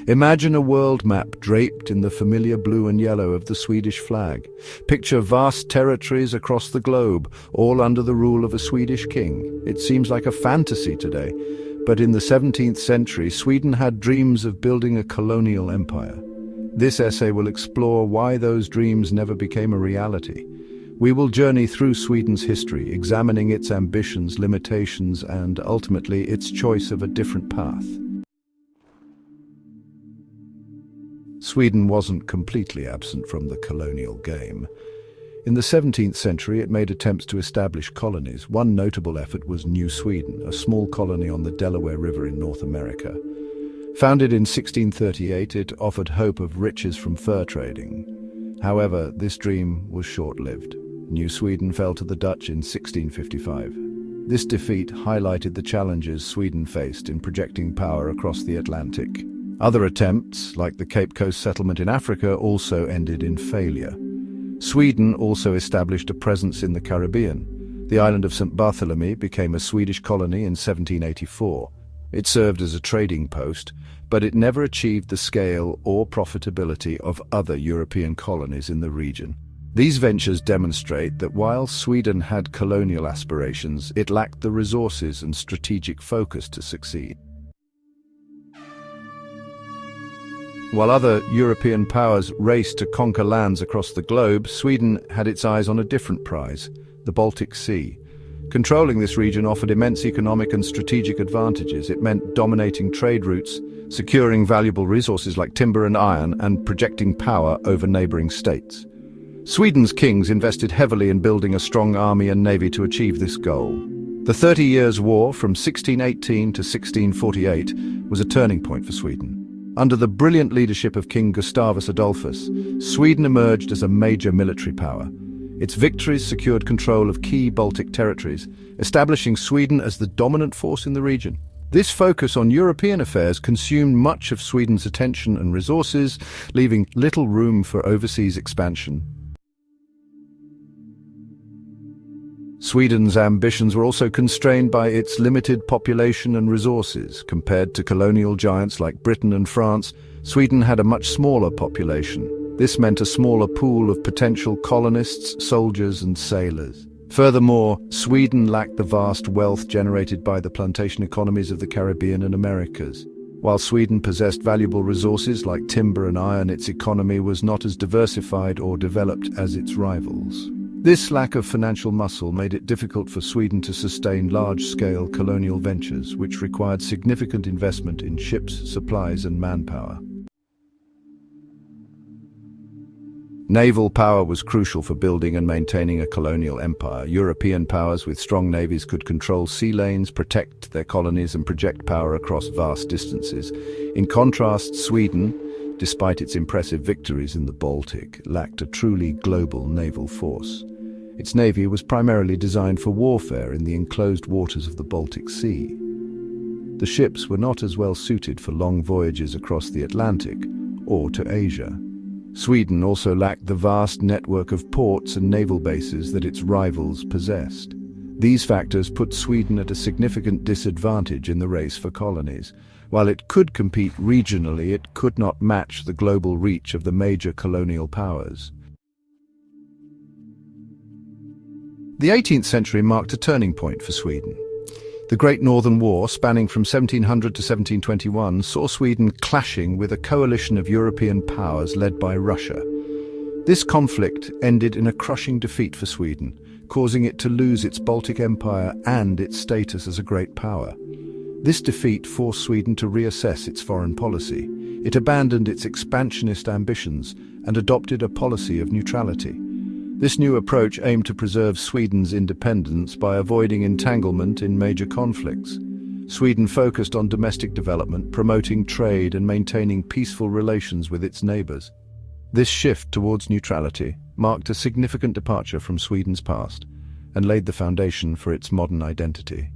Imagine a world map draped in the familiar blue and yellow of the Swedish flag. Picture vast territories across the globe, all under the rule of a Swedish king. It seems like a fantasy today, but in the 17th century, Sweden had dreams of building a colonial empire. This essay will explore why those dreams never became a reality. We will journey through Sweden's history, examining its ambitions, limitations, and ultimately its choice of a different path. Sweden wasn't completely absent from the colonial game. In the 17th century, it made attempts to establish colonies. One notable effort was New Sweden, a small colony on the Delaware River in North America. Founded in 1638, it offered hope of riches from fur trading. However, this dream was short-lived. New Sweden fell to the Dutch in 1655. This defeat highlighted the challenges Sweden faced in projecting power across the Atlantic. Other attempts, like the Cape Coast settlement in Africa, also ended in failure. Sweden also established a presence in the Caribbean. The island of St. Bartholomew became a Swedish colony in 1784. It served as a trading post, but it never achieved the scale or profitability of other European colonies in the region. These ventures demonstrate that while Sweden had colonial aspirations, it lacked the resources and strategic focus to succeed. While other European powers raced to conquer lands across the globe, Sweden had its eyes on a different prize, the Baltic Sea. Controlling this region offered immense economic and strategic advantages. It meant dominating trade routes, securing valuable resources like timber and iron, and projecting power over neighboring states. Sweden's kings invested heavily in building a strong army and navy to achieve this goal. The 30 Years' War from 1618 to 1648 was a turning point for Sweden. Under the brilliant leadership of King Gustavus Adolphus, Sweden emerged as a major military power. Its victories secured control of key Baltic territories, establishing Sweden as the dominant force in the region. This focus on European affairs consumed much of Sweden's attention and resources, leaving little room for overseas expansion. Sweden's ambitions were also constrained by its limited population and resources. Compared to colonial giants like Britain and France, Sweden had a much smaller population. This meant a smaller pool of potential colonists, soldiers, and sailors. Furthermore, Sweden lacked the vast wealth generated by the plantation economies of the Caribbean and Americas. While Sweden possessed valuable resources like timber and iron, its economy was not as diversified or developed as its rivals. This lack of financial muscle made it difficult for Sweden to sustain large-scale colonial ventures, which required significant investment in ships, supplies, and manpower. Naval power was crucial for building and maintaining a colonial empire. European powers with strong navies could control sea lanes, protect their colonies, and project power across vast distances. In contrast, Sweden, despite its impressive victories in the Baltic, lacked a truly global naval force. Its navy was primarily designed for warfare in the enclosed waters of the Baltic Sea. The ships were not as well suited for long voyages across the Atlantic or to Asia. Sweden also lacked the vast network of ports and naval bases that its rivals possessed. These factors put Sweden at a significant disadvantage in the race for colonies. While it could compete regionally, it could not match the global reach of the major colonial powers. The 18th century marked a turning point for Sweden. The Great Northern War, spanning from 1700 to 1721, saw Sweden clashing with a coalition of European powers led by Russia. This conflict ended in a crushing defeat for Sweden, causing it to lose its Baltic Empire and its status as a great power. This defeat forced Sweden to reassess its foreign policy. It abandoned its expansionist ambitions and adopted a policy of neutrality. This new approach aimed to preserve Sweden's independence by avoiding entanglement in major conflicts. Sweden focused on domestic development, promoting trade and maintaining peaceful relations with its neighbors. This shift towards neutrality marked a significant departure from Sweden's past and laid the foundation for its modern identity.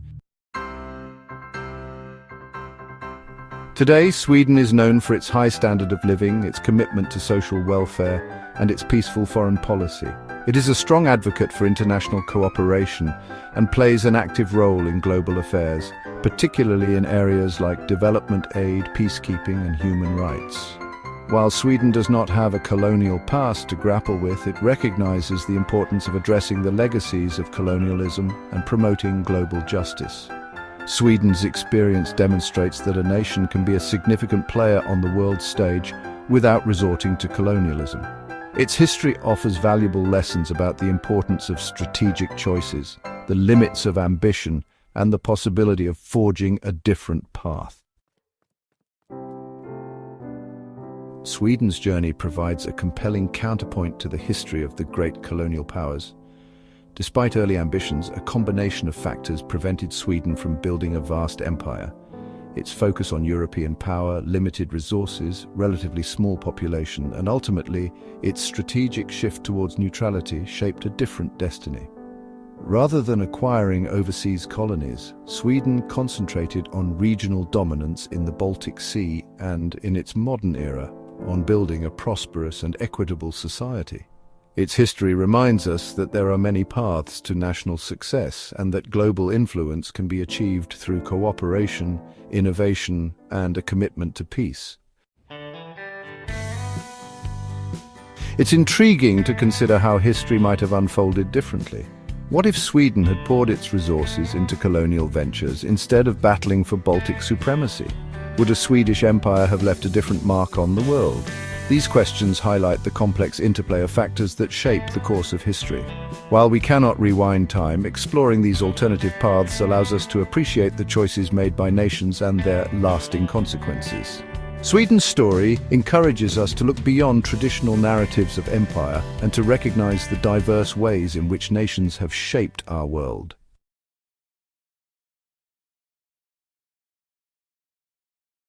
Today, Sweden is known for its high standard of living, its commitment to social welfare, and its peaceful foreign policy. It is a strong advocate for international cooperation and plays an active role in global affairs, particularly in areas like development aid, peacekeeping, and human rights. While Sweden does not have a colonial past to grapple with, it recognizes the importance of addressing the legacies of colonialism and promoting global justice. Sweden's experience demonstrates that a nation can be a significant player on the world stage without resorting to colonialism. Its history offers valuable lessons about the importance of strategic choices, the limits of ambition, and the possibility of forging a different path. Sweden's journey provides a compelling counterpoint to the history of the great colonial powers. Despite early ambitions, a combination of factors prevented Sweden from building a vast empire. Its focus on European power, limited resources, relatively small population, and ultimately, its strategic shift towards neutrality shaped a different destiny. Rather than acquiring overseas colonies, Sweden concentrated on regional dominance in the Baltic Sea and, in its modern era, on building a prosperous and equitable society. Its history reminds us that there are many paths to national success and that global influence can be achieved through cooperation, innovation, and a commitment to peace. It's intriguing to consider how history might have unfolded differently. What if Sweden had poured its resources into colonial ventures instead of battling for Baltic supremacy? Would a Swedish empire have left a different mark on the world? These questions highlight the complex interplay of factors that shape the course of history. While we cannot rewind time, exploring these alternative paths allows us to appreciate the choices made by nations and their lasting consequences. Sweden's story encourages us to look beyond traditional narratives of empire and to recognize the diverse ways in which nations have shaped our world.